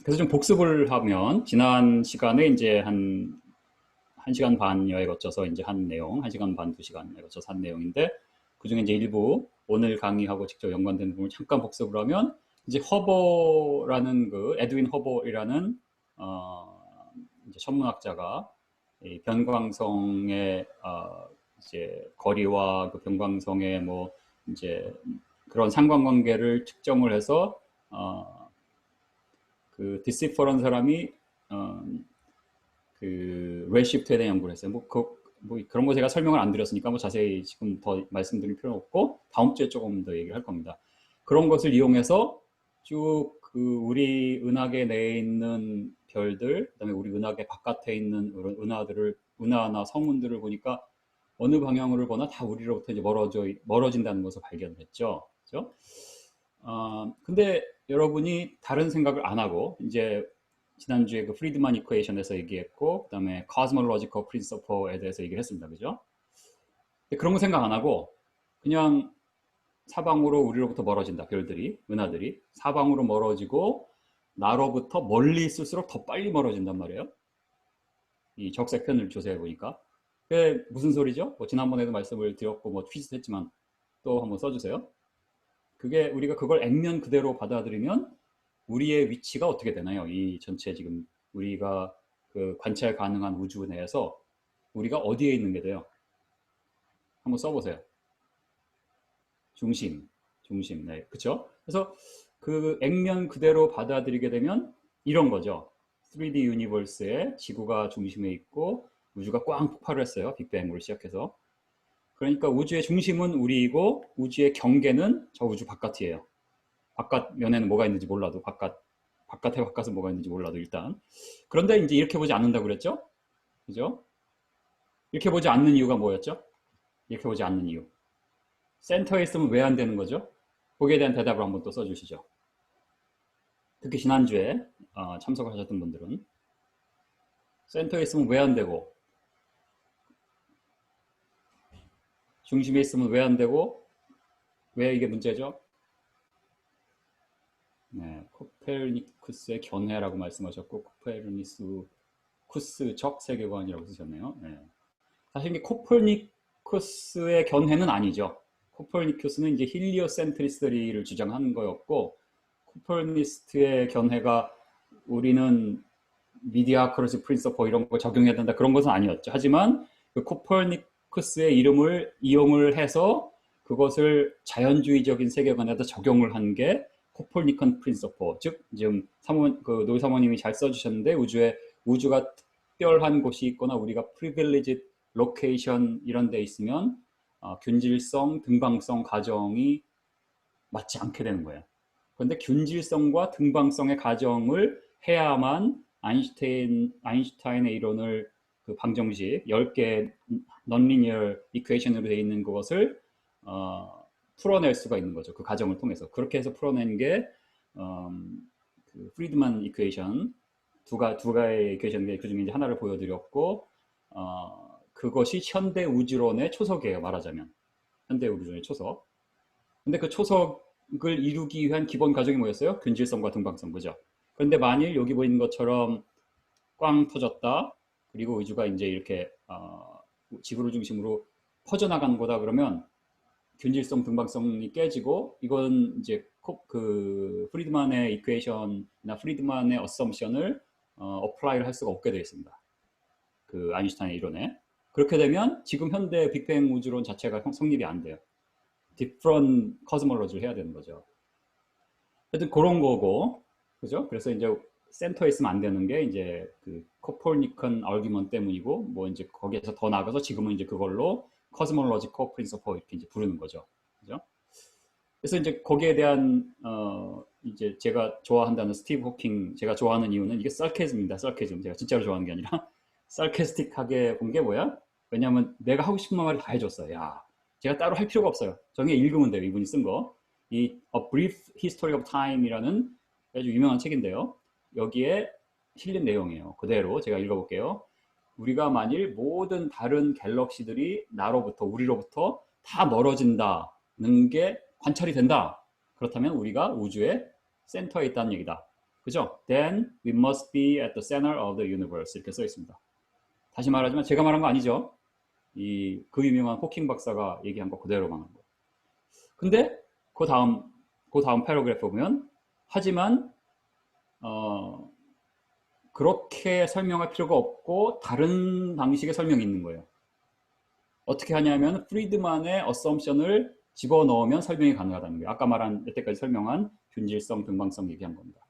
그래서 좀 복습을 하면 지난 시간에 이제 한 1시간 반여에 거쳐서 이제 한 내용, 1시간 반, 2시간에 거쳐서 한 내용인데 그중에 이제 일부 오늘 강의하고 직접 연관된 부분을 잠깐 복습을 하면 이제 허버라는 그 에드윈 허버이라는 이제 천문학자가 이 변광성의 이제 거리와 그 변광성의 뭐 이제 그런 상관관계를 측정을 해서 그 디시퍼라는 사람이 어, 그 레시프트에 대한 연구를 했어요. 뭐 그런 거 제가 설명을 안 드렸으니까 뭐 자세히 지금 더 말씀드릴 필요는 없고 다음 주에 조금 더 얘기를 할 겁니다. 그런 것을 이용해서 쭉 그 우리 은하계 내에 있는 별들, 그다음에 우리 은하계 바깥에 있는 은하나 성운들을 보니까 어느 방향으로 보나 다 우리로부터 이제 멀어진다는 것을 발견했죠. 그죠? 근데 여러분이 다른 생각을 안 하고 이제 지난주에 그 프리드만 이퀘이션에서 얘기했고 그다음에 cosmological principle에 대해서 얘기를 했습니다. 그죠? 근데 그런 거 생각 안 하고 그냥 사방으로 우리로부터 멀어진다. 별들이, 은하들이 사방으로 멀어지고 나로부터 멀리 있을수록 더 빨리 멀어진단 말이에요. 이 적색편을 조사해 보니까. 그게 무슨 소리죠? 뭐 지난번에도 말씀을 드렸고 뭐 퀴즈 했지만 또 한번 써주세요. 그게 우리가 그걸 액면 그대로 받아들이면 우리의 위치가 어떻게 되나요? 이 전체 지금 우리가 그 관찰 가능한 우주 내에서 우리가 어디에 있는 게 돼요? 한번 써보세요. 중심, 중심, 네, 그렇죠? 그래서 그 액면 그대로 받아들이게 되면 이런 거죠. 3D 유니버스에 지구가 중심에 있고 우주가 꽝 폭발을 했어요. 빅뱅으로 시작해서. 그러니까 우주의 중심은 우리이고 우주의 경계는 저 우주 바깥이에요. 바깥 면에는 뭐가 있는지 몰라도 바깥은 뭐가 있는지 몰라도 일단. 그런데 이제 이렇게 보지 않는다고 그랬죠? 그죠? 이렇게 보지 않는 이유가 뭐였죠? 이렇게 보지 않는 이유. 센터에 있으면 왜 안 되는 거죠? 거기에 대한 대답을 한번 또 써주시죠. 특히 지난주에 참석을 하셨던 분들은 센터에 있으면 왜 안 되고 중심에 있으면 왜 안 되고 왜 이게 문제죠? 네, 코페르니쿠스의 견해라고 말씀하셨고 코페르니쿠스적 세계관이라고 쓰셨네요. 네. 사실 이게 코페르니쿠스의 견해는 아니죠. 코페르니쿠스는 이제 힐리오센트리스트를 주장한 거였고 코페르니스트의 견해가 우리는 미디아크로시 프린서퍼 이런 거 적용해야 된다 그런 것은 아니었죠. 하지만 그 코퍼니쿠스의 이름을 이용을 해서 그것을 자연주의적인 세계관에다 적용을 한 게 코퍼니컨 프린서퍼, 즉 지금 노이 사모님이 잘 써주셨는데 우주가 특별한 곳이 있거나 우리가 프리빌리지 로케이션 이런 데 있으면 균질성, 등방성 가정이 맞지 않게 되는 거예요. 그런데 균질성과 등방성의 가정을 해야만 아인슈타인의 이론을 그 방정식 10개 non-linear equation으로 되어 있는 것을 풀어낼 수가 있는 거죠. 그 과정을 통해서. 그렇게 해서 풀어낸 게 그 프리드만 이퀘이션 두 가지의 이퀘이션인데 그 중에 이제 하나를 보여드렸고 그것이 현대 우주론의 초석이에요. 말하자면 현대 우주론의 초석. 근데 그 초석을 이루기 위한 기본 과정이 뭐였어요? 균질성과 등방성, 그죠? 그런데 만일 여기 보이는 것처럼 꽝 터졌다. 그리고 우주가 이제 이렇게 지구를 중심으로 퍼져나가는 거다 그러면 균질성, 등방성이 깨지고 이건 이제 그 프리드만의 이퀘이션이나 프리드만의 어썸션을 어플라이를 할 수가 없게 되어 있습니다. 그 아인슈타인의 이론에. 그렇게 되면 지금 현대 빅뱅 우주론 자체가 성립이 안 돼요. different cosmology를 해야 되는 거죠. 하여튼 그런 거고, 그죠? 그래서 이제 센터에 있으면 안 되는 게 이제 그 코퍼니컨 아규먼트 때문이고, 뭐 이제 거기에서 더 나가서 지금은 이제 그걸로 cosmological principle 이렇게 이제 부르는 거죠. 그죠? 그래서 이제 거기에 대한 이제 제가 좋아한다는 스티브 호킹 제가 좋아하는 이유는 이게 sarcasm입니다. sarcasm. 제가 진짜로 좋아하는 게 아니라 sarcastic하게 본 게 뭐야? 왜냐하면 내가 하고 싶은 말을 다 해줬어요. 야, 제가 따로 할 필요가 없어요. 정해 읽으면 돼요. 이분이 쓴 거. 이 A Brief History of Time이라는 아주 유명한 책인데요. 여기에 실린 내용이에요. 그대로 제가 읽어볼게요. 우리가 만일 모든 다른 갤럭시들이 우리로부터 다 멀어진다는 게 관찰이 된다. 그렇다면 우리가 우주의 센터에 있다는 얘기다. 그죠? Then we must be at the center of the universe 이렇게 써 있습니다. 다시 말하지만 제가 말한 거 아니죠. 그 유명한 호킹 박사가 얘기한 거 그대로 말한 거. 근데 그 다음 패러그래프 보면 하지만 그렇게 설명할 필요가 없고 다른 방식의 설명이 있는 거예요. 어떻게 하냐면 프리드만의 어썸션을 집어넣으면 설명이 가능하다는 거예요. 아까 말한 여태까지 설명한 균질성, 등방성 얘기한 겁니다.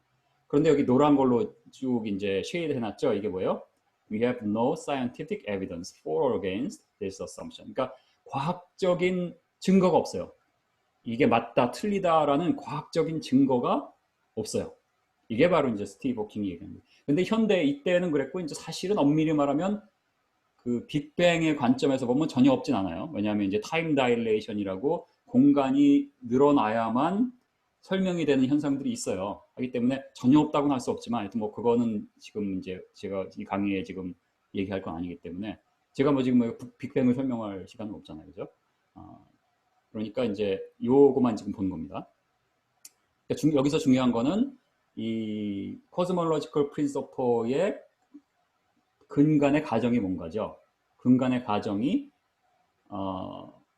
그런데 여기 노란 걸로 쭉 이제 쉐이드 해놨죠. 이게 뭐예요? We have no scientific evidence for or against this assumption. 그러니까 과학적인 증거가 없어요. 이게 맞다, 틀리다라는 과학적인 증거가 없어요. 이게 바로 이제 스티브 호킹이 얘기합니다. 근데 현대 이때는 그랬고 이제 사실은 엄밀히 말하면 그 빅뱅의 관점에서 보면 전혀 없진 않아요. 왜냐하면 이제 타임 다일레이션이라고 공간이 늘어나야만 설명이 되는 현상들이 있어요. 하기 때문에 전혀 없다고는 할 수 없지만 하여튼 뭐 그거는 지금 이제 제가 이 강의에 지금 얘기할 건 아니기 때문에 제가 뭐 지금 빅뱅을 설명할 시간은 없잖아요. 그죠? 그러니까 이제 요거만 지금 본 겁니다. 그러니까 여기서 중요한 거는 이 cosmological principle의 근간의 가정이 뭔가죠? 근간의 가정이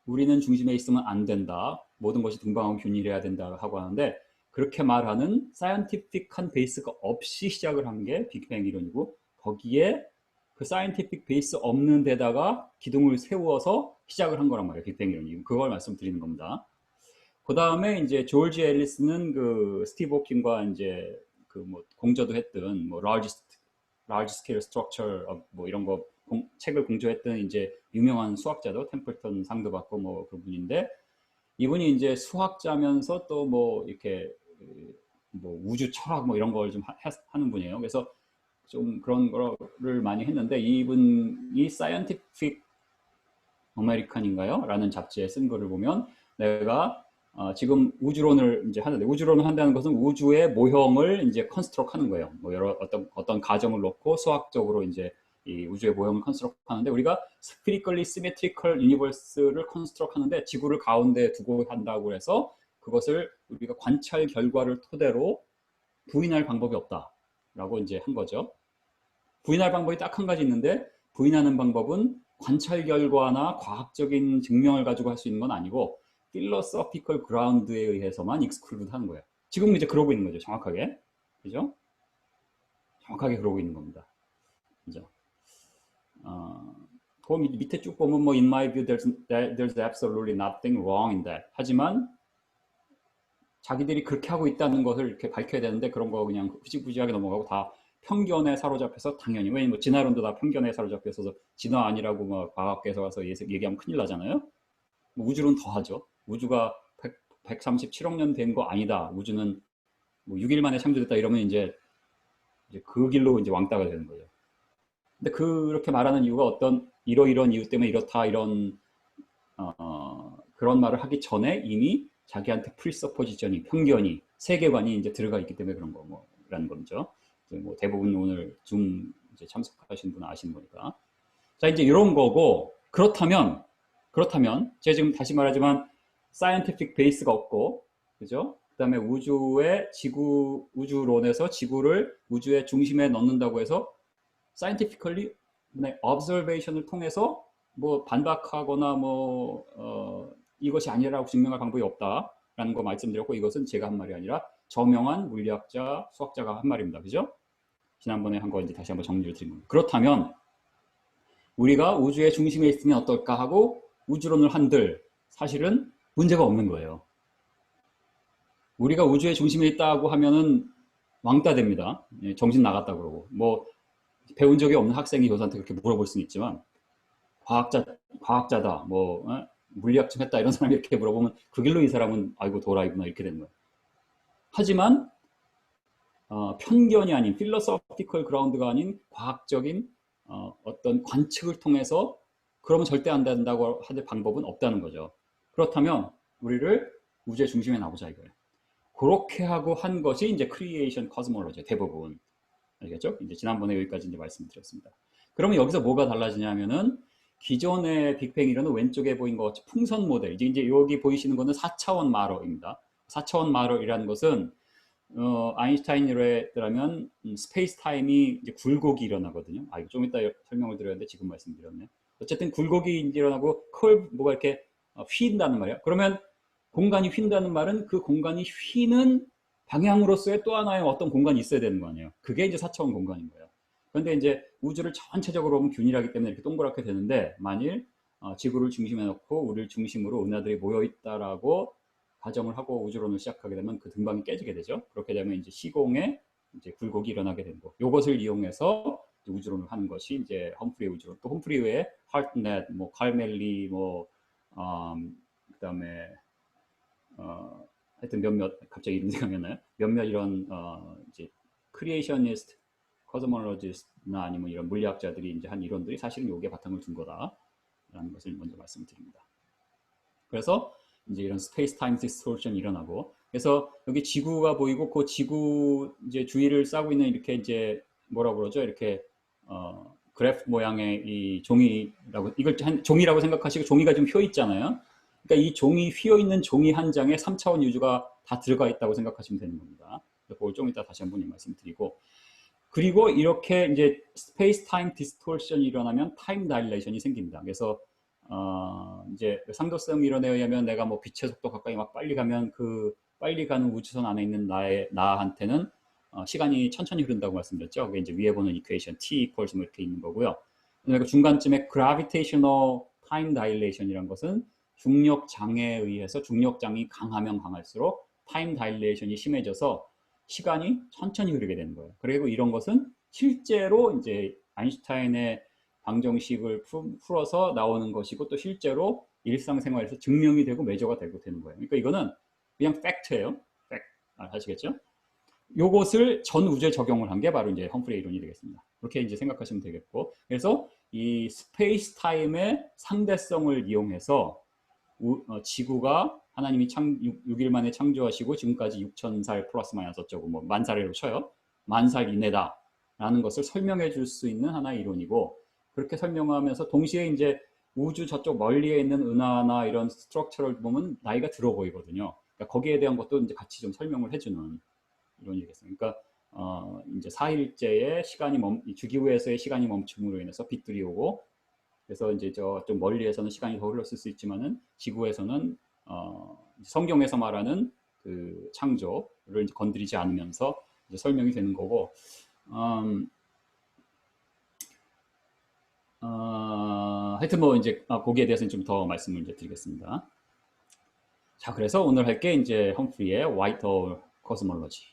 우리는 중심에 있으면 안 된다. 모든 것이 등방하고 균일해야 된다 하고 하는데 그렇게 말하는 사이언티픽한 베이스가 없이 시작을 한 게 빅뱅 이론이고 거기에 그 사이언티픽 베이스 없는 데다가 기둥을 세워서 시작을 한 거란 말이에요. 빅뱅 이론이. 그걸 말씀드리는 겁니다. 그 다음에 이제 조지 앨리스는 그 스티브 호킹과 이제 그 뭐 공저도 했던 뭐 large scale structure 뭐 이런 거 책을 공저했던 이제 유명한 수학자도 템플턴 상도 받고 뭐 그분인데 이분이 이제 수학자면서 또 뭐 이렇게 뭐 우주 철학 뭐 이런 걸 좀 하는 분이에요. 그래서 좀 그런 거를 많이 했는데 이분이 사이언티픽 아메리칸인가요? 라는 잡지에 쓴 거를 보면 내가 지금 우주론을 이제 하는데 우주론을 한다는 것은 우주의 모형을 이제 컨스트럭 하는 거예요. 뭐 여러 어떤 가정을 놓고 수학적으로 이제 이 우주의 모형을 컨스트럭 하는데 우리가 스피리컬리 시메트리컬 유니버스를 컨스트럭 하는데 지구를 가운데 두고 한다고 해서 그것을 우리가 관찰 결과를 토대로 부인할 방법이 없다라고 이제 한 거죠. 부인할 방법이 딱 한 가지 있는데 부인하는 방법은 관찰 결과나 과학적인 증명을 가지고 할 수 있는 건 아니고 philosophical ground에 의해서만 exclude 하는 거예요. 지금 이제 그러고 있는 거죠. 정확하게. 그죠? 정확하게 그러고 있는 겁니다. 그죠? 그 밑에 쭉 보면 뭐 in my view there's absolutely nothing wrong in that. 하지만 자기들이 그렇게 하고 있다는 것을 이렇게 밝혀야 되는데 그런 거 그냥 후지부지하게 넘어가고 다 편견에 사로잡혀서 당연히 왜냐면 뭐 진화론도 다 편견에 사로잡혀서 진화 아니라고 막 과학계에서 와서 얘기하면 큰일 나잖아요. 뭐 우주론 더 하죠. 우주가 137억 년 된 거 아니다. 우주는 뭐 6일 만에 창조됐다 이러면 이제 그 길로 이제 왕따가 되는 거죠. 근데 그렇게 말하는 이유가 어떤 이런 이유 때문에 이렇다 이런 그런 말을 하기 전에 이미 자기한테 프리서포지션이 편견이 세계관이 이제 들어가 있기 때문에 그런 거라는 거죠. 뭐 대부분 오늘 줌 이제 참석하신 분은 아시는 거니까. 자 이제 이런 거고 그렇다면 제가 지금 다시 말하지만 사이언티픽 베이스가 없고 그죠? 그다음에 우주론에서 지구를 우주의 중심에 넣는다고 해서 사이언티피컬리 observation을 통해서 뭐 반박하거나 이것이 아니라고 증명할 방법이 없다라는 거 말씀드렸고 이것은 제가 한 말이 아니라 저명한 물리학자, 수학자가 한 말입니다. 그죠? 지난번에 한 거 이제 다시 한번 정리를 드린 겁니다. 그렇다면 우리가 우주의 중심에 있으면 어떨까 하고 우주론을 한들 사실은 문제가 없는 거예요. 우리가 우주의 중심에 있다고 하면은 왕따 됩니다. 정신 나갔다 그러고 뭐 배운 적이 없는 학생이 교사한테 그렇게 물어볼 수는 있지만 과학자다 뭐 물리학 좀 했다 이런 사람이 이렇게 물어보면 그 길로 이 사람은 아이고 도라이구나 이렇게 되는 거예요. 하지만 편견이 아닌 필로소피컬 그라운드가 아닌 과학적인 어떤 관측을 통해서 그러면 절대 안 된다고 할 방법은 없다는 거죠. 그렇다면 우리를 우주의 중심에 놔보자 이거예요. 그렇게 하고 한 것이 이제 크리에이션 코스몰로지 대부분 알겠죠? 이제 지난번에 여기까지 이제 말씀드렸습니다. 그러면 여기서 뭐가 달라지냐면은 기존의 빅뱅 이론은 왼쪽에 보인 것 같이 풍선 모델 이제 여기 보이시는 거는 4차원 마러입니다. 4차원 마러이라는 것은 아인슈타인이라면 스페이스 타임이 이제 굴곡이 일어나거든요. 이거 좀 이따 설명을 드렸는데 지금 말씀드렸네. 어쨌든 굴곡이 일어나고 뭐가 이렇게 휜다는 말이야. 그러면 공간이 휜다는 말은 그 공간이 휘는 방향으로서의 또 하나의 어떤 공간이 있어야 되는 거 아니에요. 그게 이제 4차원 공간인 거예요. 그런데 이제 우주를 전체적으로 보면 균일하기 때문에 이렇게 동그랗게 되는데, 만일 지구를 중심에 놓고 우리를 중심으로 은하들이 모여 있다라고 가정을 하고 우주론을 시작하게 되면 그 등방이 깨지게 되죠. 그렇게 되면 이제 시공에 이제 굴곡이 일어나게 되는 거. 요것을 이용해서 우주론을 하는 것이 이제 험프리 우주론. 또 험프리 외에 하트넷, 뭐 칼멜리, 뭐 그다음에 하여튼 몇몇, 갑자기 이름 생각이 안 나요. 몇몇 이런 이제 크리에이셔니스트, 코스모로지스트나 아니면 이런 물리학자들이 이제 한 이론들이 사실은 요게 바탕을 둔 거다라는 것을 먼저 말씀드립니다. 그래서 이제 이런 스페이스 타임 디스토션이 일어나고, 그래서 여기 지구가 보이고 그 지구 이제 주위를 싸고 있는 이렇게 이제 뭐라고 그러죠? 이렇게 그래프 모양의 이 종이라고, 이걸 종이라고 생각하시고, 종이가 좀 휘어 있잖아요. 그러니까 이 종이 휘어 있는 종이 한 장에 3차원 우주가 다 들어가 있다고 생각하시면 되는 겁니다. 그걸 좀 이따 다시 한번 말씀드리고, 그리고 이렇게 이제 스페이스 타임 디스토션이 일어나면 타임 다일레이션이 생깁니다. 그래서 이제 상도성 이론에 의하면 내가 뭐 빛의 속도 가까이 막 빨리 가면 그 빨리 가는 우주선 안에 있는 나한테는 시간이 천천히 흐른다고 말씀드렸죠. 그게 이제 위에 보는 이퀘이션 t equals 뭐 이렇게 있는 거고요. 그러니까 중간쯤에 gravitational time dilation이란 것은 중력장에 의해서, 중력장이 강하면 강할수록 타임 다일레이션이 심해져서 시간이 천천히 흐르게 되는 거예요. 그리고 이런 것은 실제로 이제 아인슈타인의 방정식을 풀어서 나오는 것이고, 또 실제로 일상생활에서 증명이 되고 매저가 되는 거예요. 그러니까 이거는 그냥 팩트예요. 팩트. 아시겠죠? 요것을 전 우주에 적용을 한 게 바로 이제 험프리 이론이 되겠습니다. 그렇게 이제 생각하시면 되겠고, 그래서 이 스페이스 타임의 상대성을 이용해서 지구가 하나님이 6일 만에 창조하시고 지금까지 6,000살 플러스 마이너스 어쩌고 뭐 만살이라고 쳐요. 만살 이내다 라는 것을 설명해 줄 수 있는 하나의 이론이고, 그렇게 설명하면서 동시에 이제 우주 저쪽 멀리에 있는 은하나 이런 스트럭처를 보면 나이가 들어 보이거든요. 그러니까 거기에 대한 것도 이제 같이 좀 설명을 해주는 이론이겠습니다. 그러니까 이제 4일째의 주기후에서의 시간이 멈춤으로 인해서 빛들이 오고, 그래서 이제 저쪽 멀리에서는 시간이 더 흘렀을 수 있지만은 지구에서는 성경에서 말하는 그 창조를 이제 건드리지 않으면서 이제 설명이 되는 거고, 하여튼 뭐 이제 거기에 대해서는 좀 더 말씀을 이제 드리겠습니다. 자, 그래서 오늘 할 게 이제 험프리의 White Hole Cosmology.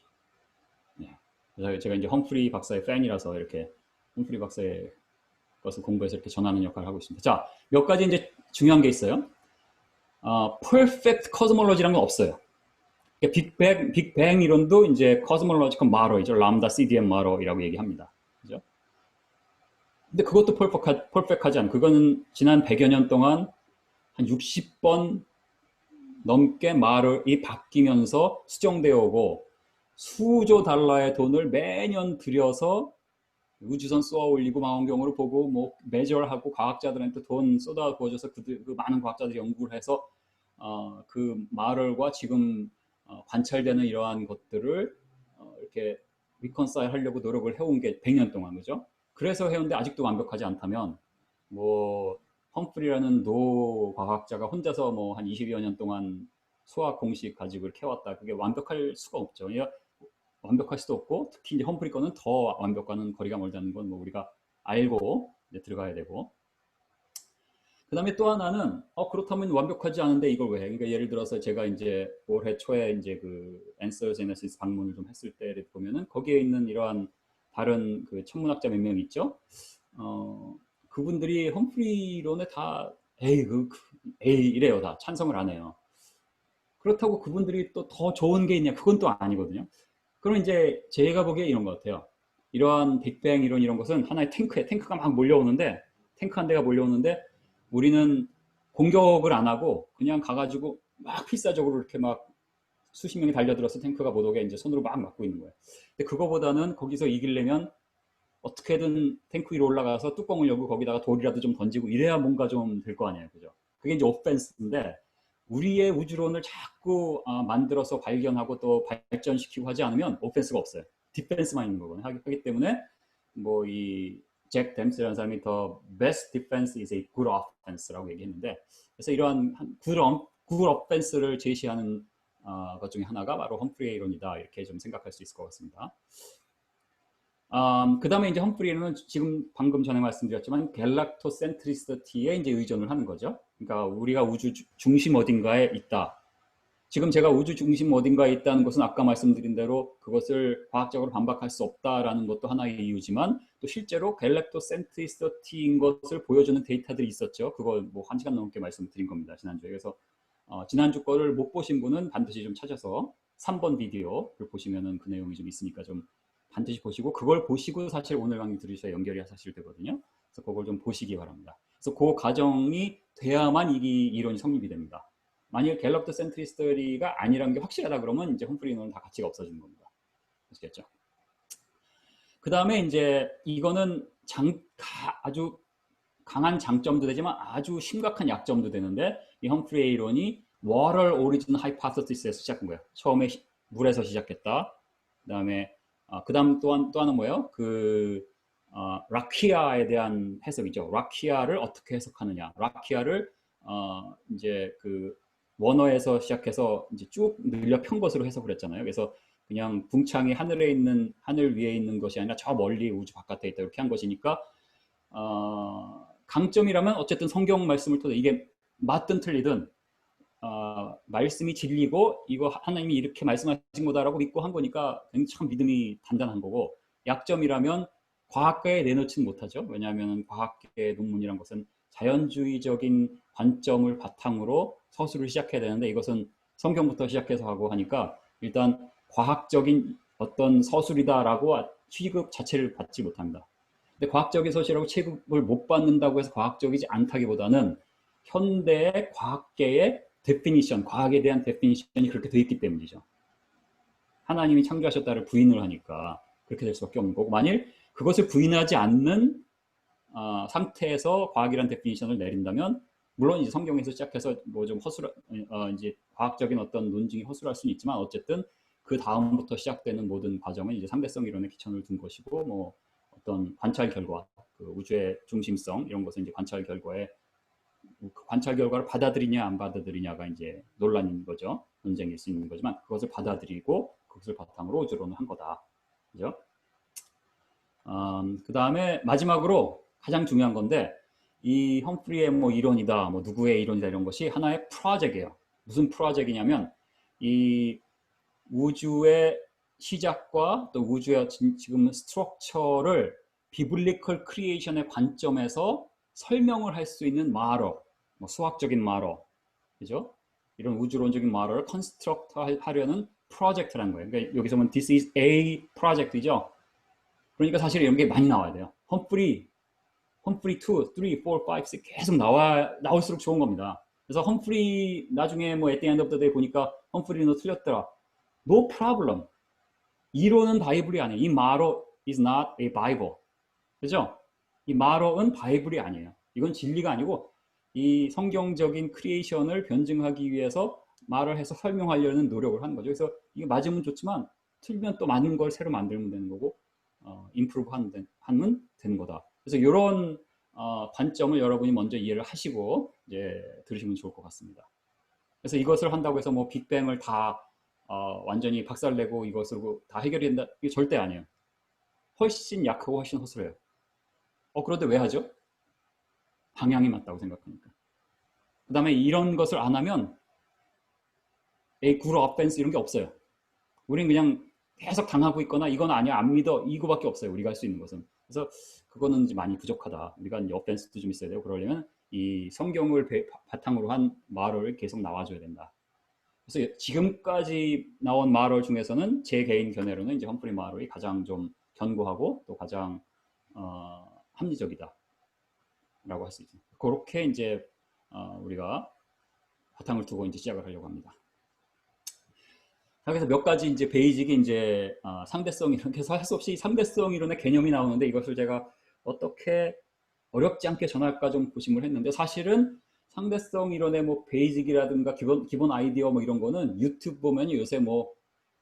네. 그래서 제가 이제 험프리 박사의 팬이라서 이렇게 험프리 박사의 것을 공부해서 이렇게 전하는 역할을 하고 있습니다. 자, 몇 가지 이제 중요한 게 있어요. Perfect Cosmology라는 건 없어요. 빅뱅 이론도 이제 Cosmological Model이죠. 람다 CDM Model이라고 얘기합니다. 그죠? 근데 그것도 퍼펙트하지 않아요. 그거는 지난 100여 년 동안 한 60번 넘게 말이 바뀌면서 수정되어 오고, 수조 달러의 돈을 매년 들여서 우주선 쏘아 올리고 망원경으로 보고 뭐 매저하고 과학자들한테 돈 쏟아 부어줘서 그 많은 과학자들이 연구를 해서 그 말을과 지금 관찰되는 이러한 것들을 이렇게 리컨사일 하려고 노력을 해온 게 100년 동안, 그죠? 그래서 해온데 아직도 완벽하지 않다면, 뭐 험프리라는 노 과학자가 혼자서 뭐 한 20여 년 동안 수학 공식 가지고 이렇게 해왔다. 그게 완벽할 수가 없죠. 완벽할 수도 없고, 특히 이제 험프리 거는 더 완벽과는 거리가 멀다는 건 뭐 우리가 알고 이제 들어가야 되고, 그 다음에 또 하나는 그렇다면 완벽하지 않은데 이걸 왜 해? 그러니까 예를 들어서 제가 이제 올해 초에 이제 그 앤서 제네시스 방문을 좀 했을 때 보면은 거기에 있는 이러한 다른 그 천문학자 몇 명 있죠. 그분들이 험프리론에 다 에이 이래요. 다 찬성을 안 해요. 그렇다고 그분들이 또 더 좋은 게 있냐? 그건 또 아니거든요. 그럼 이제 제가 보기에 이런 것 같아요. 이러한 빅뱅 이론 이런 것은 하나의 탱크가 막 몰려오는데, 탱크 한 대가 몰려오는데 우리는 공격을 안 하고 그냥 가가지고 막 필사적으로 이렇게 막 수십 명이 달려들어서 탱크가 못 오게 이제 손으로 막 막고 있는 거예요. 근데 그거보다는 거기서 이기려면 어떻게든 탱크 위로 올라가서 뚜껑을 열고 거기다가 돌이라도 좀 던지고 이래야 뭔가 좀 될 거 아니에요. 그죠? 그게 이제 오펜스인데, 우리의 우주론을 자꾸 만들어서 발견하고 또 발전시키고 하지 않으면 오펜스가 없어요. 디펜스만 있는 거거든요. 하기 때문에 뭐 이 잭 댐스라는 사람이 더 best defense is a good offense라고 얘기했는데, 그래서 이러한 good offense를 제시하는 것 중에 하나가 바로 험프리의 이론이다, 이렇게 좀 생각할 수 있을 것 같습니다. 그 다음에 이제 험프리는 지금 방금 전에 말씀드렸지만 갤락토센트리시티에 이제 의존을 하는 거죠. 그러니까 우리가 우주 중심 어딘가에 있다. 지금 제가 우주 중심 어딘가에 있다는 것은 아까 말씀드린 대로 그것을 과학적으로 반박할 수 없다라는 것도 하나의 이유지만, 또 실제로 갤락토센트리시티인 것을 보여주는 데이터들이 있었죠. 그거 뭐 1시간 넘게 말씀드린 겁니다, 지난주에. 그래서 지난주 거를 못 보신 분은 반드시 좀 찾아서 3번 비디오를 보시면은 그 내용이 좀 있으니까 좀 반드시 보시고, 그걸 보시고 사실 오늘 강의 들으셔야 연결이 사실 되거든요. 그래서 그걸 좀 보시기 바랍니다. 그래서 그 과정이 돼야만 이 이론이 성립이 됩니다. 만일 갤럭토센트리시티가 아니라는 게 확실하다 그러면 이제 험프리 이론은 다 가치가 없어지는 겁니다. 아시겠죠? 그 다음에 이제 이거는 아주 강한 장점도 되지만 아주 심각한 약점도 되는데, 이 험프리의 이론이 Water Origin Hypothesis에서 시작한 거예요. 처음에 물에서 시작했다. 그다음에 또 하나는 뭐예요? 라키아에 대한 해석이죠. 라키아를 어떻게 해석하느냐. 라키아를 이제 원어에서 시작해서 이제 쭉 늘려 편 것으로 해석을 했잖아요. 그래서 그냥 궁창이 하늘 위에 있는 것이 아니라 저 멀리 우주 바깥에 있다, 이렇게 한 것이니까 강점이라면 어쨌든 성경 말씀을 통해 이게 맞든 틀리든 말씀이 진리고 이거 하나님이 이렇게 말씀하신 거다라고 믿고 한 거니까 참 믿음이 단단한 거고, 약점이라면 과학계에 내놓지는 못하죠. 왜냐하면 과학계의 논문이란 것은 자연주의적인 관점을 바탕으로 서술을 시작해야 되는데, 이것은 성경부터 시작해서 하고 하니까 일단 과학적인 어떤 서술이다라고 취급 자체를 받지 못합니다. 근데 과학적인 서술이라고 취급을 못 받는다고 해서 과학적이지 않다기보다는 현대의 과학계의 데피니션, 과학에 대한 데피니션이 그렇게 돼 있기 때문이죠. 하나님이 창조하셨다를 부인을 하니까 그렇게 될 수밖에 없는 거고, 만일 그것을 부인하지 않는 상태에서 과학이라는 데피니션을 내린다면, 물론 이제 성경에서 시작해서 뭐 좀 이제 과학적인 어떤 논증이 허술할 수는 있지만, 어쨌든 그 다음부터 시작되는 모든 과정은 이제 상대성 이론에 기천을 둔 것이고, 뭐 어떤 관찰 결과, 우주의 중심성 이런 것은 이제 관찰 결과를 받아들이냐 안 받아들이냐가 이제 논란인 거죠. 논쟁일 수 있는 거지만 그것을 받아들이고 그것을 바탕으로 우주론을 한 거다. 그죠? 그 다음에 마지막으로 가장 중요한 건데, 이 험프리의 뭐 이론이다, 뭐 누구의 이론이다, 이런 것이 하나의 프로젝트예요. 무슨 프로젝트냐면 이 우주의 시작과 또 우주의 지금 스트럭처를 비블리컬 크리에이션의 관점에서 설명을 할 수 있는 마러, 뭐 수학적인 마러, 그죠? 이런 우주론적인 마러를 컨스트럭트 하려는 프로젝트라는 거예요. 그러니까 여기서 보면 this is a project이죠. 그러니까 사실 이런 게 많이 나와야 돼요. 험프리 2, 3, 4, 5, 6 계속 나올수록 좋은 겁니다. 그래서 험프리 나중에 뭐 at the end of the day 보니까 험프리 너 틀렸더라. No problem. 이론은 바이블이 아니에요. 이 마러 is not a Bible. 그죠? 이 마러는 바이블이 아니에요. 이건 진리가 아니고 이 성경적인 크리에이션을 변증하기 위해서 말을 해서 설명하려는 노력을 하는 거죠. 그래서 이게 맞으면 좋지만 틀면 또 맞는 걸 새로 만들면 되는 거고, 임프루브 하면 되는 거다. 그래서 이런 관점을 여러분이 먼저 이해를 하시고 이제 들으시면 좋을 것 같습니다. 그래서 이것을 한다고 해서 뭐 빅뱅을 다 완전히 박살내고 이것으로 다 해결이 된다, 이게 절대 아니에요. 훨씬 약하고 훨씬 허술해요. 그런데 왜 하죠? 방향이 맞다고 생각하니까. 그 다음에 이런 것을 안 하면 good offense 이런 게 없어요. 우리는 그냥 계속 당하고 있거나 이건 아니야, 안 믿어, 이거밖에 없어요. 우리가 할 수 있는 것은. 그래서 그거는 이제 많이 부족하다. 우리가 이제 offense도 좀 있어야 되고, 그러려면 이 성경을 바탕으로 한 말을 계속 나와줘야 된다. 그래서 지금까지 나온 말을 중에서는 제 개인 견해로는 이제 험프리 말이 가장 좀 견고하고 또 가장 합리적이다 라고 할 수 있죠. 그렇게 이제 우리가 바탕을 두고 이제 시작을 하려고 합니다. 그래서 몇 가지 이제 베이직이 이제 상대성 이렇게 해서 할 수 없이 상대성 이론의 개념이 나오는데, 이것을 제가 어떻게 어렵지 않게 전할까 좀 고심을 했는데, 사실은 상대성 이론의 뭐 베이직이라든가 기본 아이디어 뭐 이런 거는 유튜브 보면 요새 뭐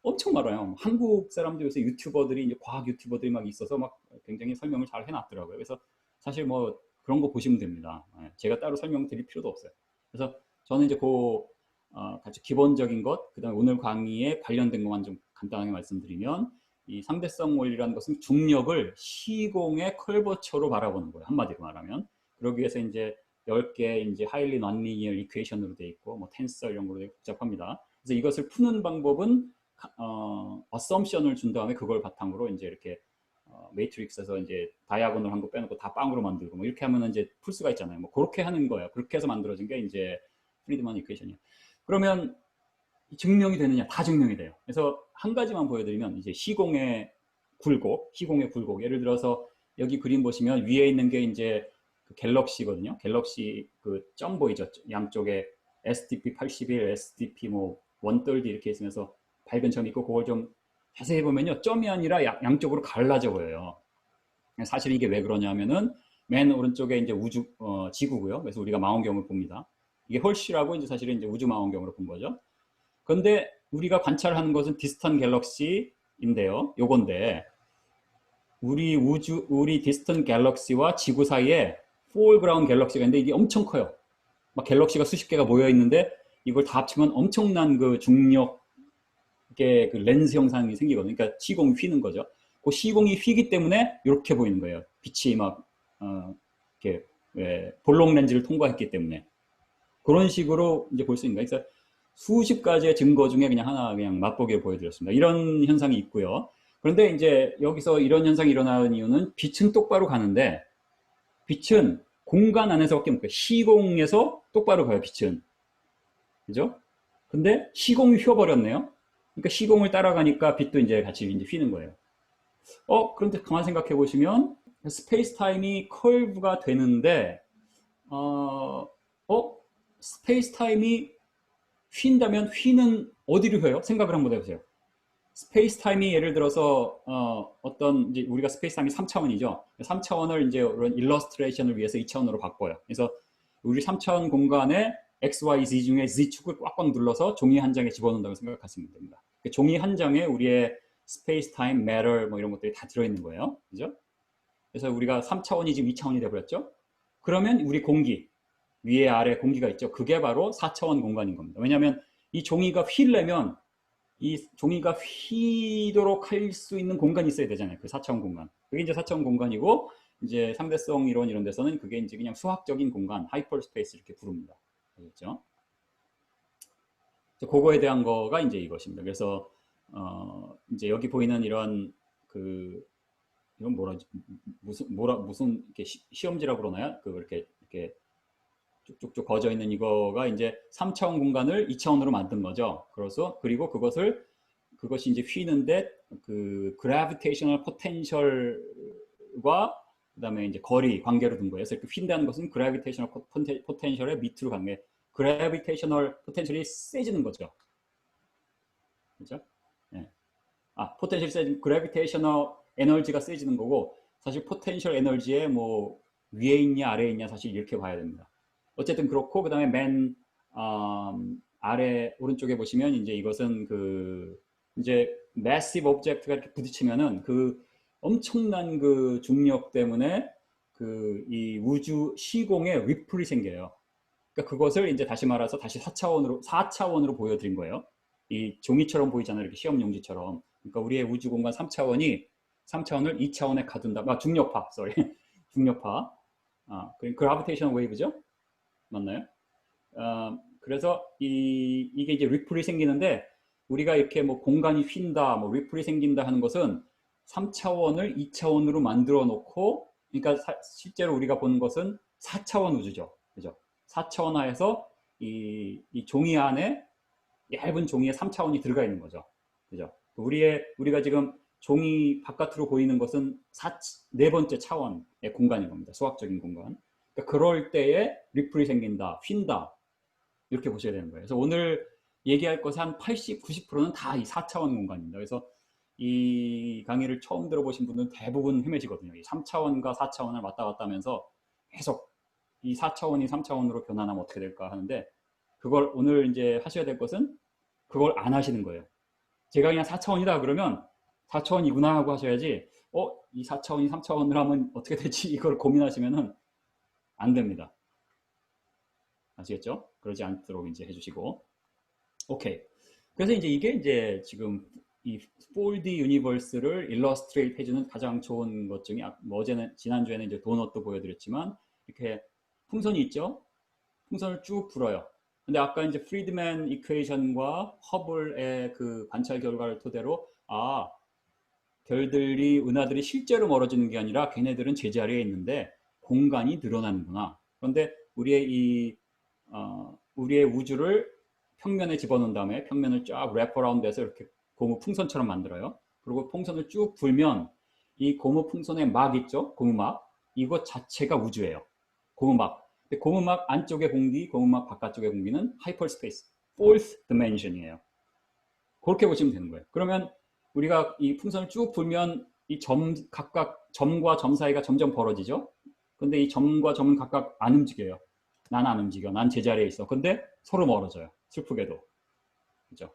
엄청 많아요. 한국 사람들 요새 유튜버들이 이제 과학 유튜버들이 막 있어서 막 굉장히 설명을 잘 해놨더라고요. 그래서 사실 뭐 그런 거 보시면 됩니다. 제가 따로 설명드릴 필요도 없어요. 그래서 저는 이제 같이 기본적인 것, 그다음에 오늘 강의에 관련된 것만 좀 간단하게 말씀드리면 이 상대성 원리라는 것은 중력을 시공의 컬버처로 바라보는 거예요. 한마디로 말하면. 그러기 위해서 이제 10개 이제 하일리 논리니어 이퀘이션으로 돼 있고 뭐 텐서 이런 걸로 되게 복잡합니다. 그래서 이것을 푸는 방법은 어썸션을 준 다음에 그걸 바탕으로 이제 이렇게 매트릭스에서 이제 다이아고널 한 거 빼놓고 다 빵으로 만들고 뭐 이렇게 하면 이제 풀 수가 있잖아요. 뭐 그렇게 하는 거예요. 그렇게 해서 만들어진 게 이제 프리드만 이퀘이션이에요. 그러면 증명이 되느냐? 다 증명이 돼요. 그래서 한 가지만 보여드리면 이제 시공의 굴곡. 예를 들어서 여기 그림 보시면 위에 있는 게 이제 그 갤럭시거든요. 갤럭시 그 점 보이죠? 양쪽에 SDP 81, SDP 뭐 130 이렇게 있으면서 밝은 점이 있고 그걸 좀 자세히 보면요. 점이 아니라 양쪽으로 갈라져 보여요. 사실 이게 왜 그러냐면은 맨 오른쪽에 이제 지구고요. 그래서 우리가 망원경을 봅니다. 이게 홀씨라고 이제 사실은 이제 우주 망원경으로 본 거죠. 그런데 우리가 관찰하는 것은 디스턴 갤럭시인데요. 요건데 우리 디스턴 갤럭시와 지구 사이에 포올그라운드 갤럭시가 있는데 이게 엄청 커요. 막 갤럭시가 수십 개가 모여 있는데 이걸 다 합치면 엄청난 그 중력의 그 렌즈 형상이 생기거든요. 그러니까 시공이 휘는 거죠. 그 시공이 휘기 때문에 이렇게 보이는 거예요. 빛이 막 이렇게 볼록 렌즈를 통과했기 때문에 그런 식으로 이제 볼 수 있는 거예요. 그래서 수십 가지의 증거 중에 그냥 하나 그냥 맛보기를 보여드렸습니다. 이런 현상이 있고요. 그런데 이제 여기서 이런 현상이 일어나는 이유는 빛은 똑바로 가는데 빛은 공간 안에서밖에 못 가요. 시공에서 똑바로 가요, 빛은. 그죠? 근데 시공이 휘어버렸네요. 그러니까 시공을 따라가니까 빛도 이제 같이 이제 휘는 거예요. 그런데 가만 생각해 보시면 스페이스 타임이 컬브가 되는데 스페이스 타임이 휜다면 휘는 어디로 휘어요? 생각을 한번 해보세요. 스페이스 타임이 예를 들어서 어떤 이제 우리가 스페이스 타임이 3차원이죠. 3차원을 이제 이런 일러스트레이션을 위해서 2차원으로 바꿔요. 그래서 우리 3차원 공간에 X, Y, Z 중에 Z축을 꽉꽉 눌러서 종이 한 장에 집어넣는다고 생각하시면 됩니다. 종이 한 장에 우리의 스페이스 타임, 매터 뭐 이런 것들이 다 들어있는 거예요. 그죠? 그래서 우리가 3차원이 지금 2차원이 돼버렸죠? 그러면 우리 공기, 위에 아래 공기가 있죠. 그게 바로 4차원 공간인 겁니다. 왜냐하면 이 종이가 휘려면 이 종이가 휘도록 할 수 있는 공간이 있어야 되잖아요. 그 4차원 공간. 그게 이제 4차원 공간이고 이제 상대성 이론 이런 데서는 그게 이제 그냥 수학적인 공간, 하이퍼스페이스 이렇게 부릅니다. 알겠죠? 그거에 대한 거가 이제 이것입니다. 그래서 이제 여기 보이는 이런 이건 무슨 이렇게 시험지라고 그러나요? 이렇게 쭉쭉쭉 거져 있는 이거가 이제 3차원 공간을 2차원으로 만든 거죠. 그리고 그것이 이제 휘는데 그 그래비테이셔널 포텐셜과 그다음에 이제 관계로 둔 거예요. 그래서 이렇게 휜다는 것은 그래비테이셔널 포텐셜의 밑으로 간 게 그래비테이셔널 포텐셜이 세지는 거죠. 그렇죠? 예. 포텐셜이 세지는 그래비테이셔널 에너지가 세지는 거고 사실 포텐셜 에너지에 뭐 위에 있냐 아래에 있냐 사실 이렇게 봐야 됩니다. 어쨌든 그렇고 그다음에 맨 아래 오른쪽에 보시면 이제 이것은 이제 massive object가 이렇게 부딪히면은 엄청난 그 중력 때문에 이 우주 시공에 리플이 생겨요. 그러니까 그것을 이제 다시 말해서 다시 4차원으로 보여드린 거예요. 이 종이처럼 보이잖아요. 이렇게 시험 용지처럼. 그러니까 우리의 우주 공간 3차원을 2차원에 가둔다. 중력파, 중력파. 그라비테이션 웨이브죠? 맞나요? 그래서 이게 이제 리플이 생기는데 우리가 이렇게 뭐 공간이 휜다, 뭐 리플이 생긴다 하는 것은 3차원을 2차원으로 만들어 놓고, 그러니까 실제로 우리가 보는 것은 4차원 우주죠. 그죠? 4차원 하에서 이 종이 안에 얇은 종이에 3차원이 들어가 있는 거죠. 그죠? 우리가 지금 종이 바깥으로 보이는 것은 네 번째 차원의 공간인 겁니다. 수학적인 공간. 그러니까 그럴 때에 리플이 생긴다, 휜다. 이렇게 보셔야 되는 거예요. 그래서 오늘 얘기할 것의 한 80, 90%는 다 이 4차원 공간입니다. 그래서 이 강의를 처음 들어보신 분들은 대부분 헤매시거든요. 이 3차원과 4차원을 왔다 갔다 하면서 계속 이 4차원이 3차원으로 변환하면 어떻게 될까 하는데, 그걸 오늘 이제 하셔야 될 것은 그걸 안 하시는 거예요. 제가 그냥 4차원이다 그러면 4차원이구나 하고 하셔야지, 이 4차원이 3차원으로 하면 어떻게 되지? 이걸 고민하시면은 안 됩니다. 아시겠죠? 그러지 않도록 이제 해주시고. 오케이. 그래서 이제 이게 이제 지금 이 4D 유니버스를 일러스트레이트 해주는 가장 좋은 것 중에, 뭐 어제는, 지난주에는 이제 도넛도 보여드렸지만, 이렇게 풍선이 있죠? 풍선을 쭉 불어요. 근데 아까 이제 프리드맨 이퀘이션과 허블의 그 관찰 결과를 토대로, 별들이, 은하들이 실제로 멀어지는 게 아니라 걔네들은 제자리에 있는데 공간이 늘어나는구나. 그런데 우리의 우주를 평면에 집어넣은 다음에 평면을 쫙 랩어라운드해서 이렇게 고무 풍선처럼 만들어요. 그리고 풍선을 쭉 불면 이 고무 풍선의 막 있죠? 고무막. 이것 자체가 우주예요. 고무막. 근데 고무막 안쪽의 공기, 고무막 바깥쪽의 공기는 하이퍼스페이스, fourth dimension이에요. 그렇게 보시면 되는 거예요. 그러면 우리가 이 풍선을 쭉 불면 이 각각 점과 점 사이가 점점 벌어지죠? 근데 이 점과 점은 각각 안 움직여요. 난 안 움직여. 난 제자리에 있어. 근데 서로 멀어져요. 슬프게도. 그죠?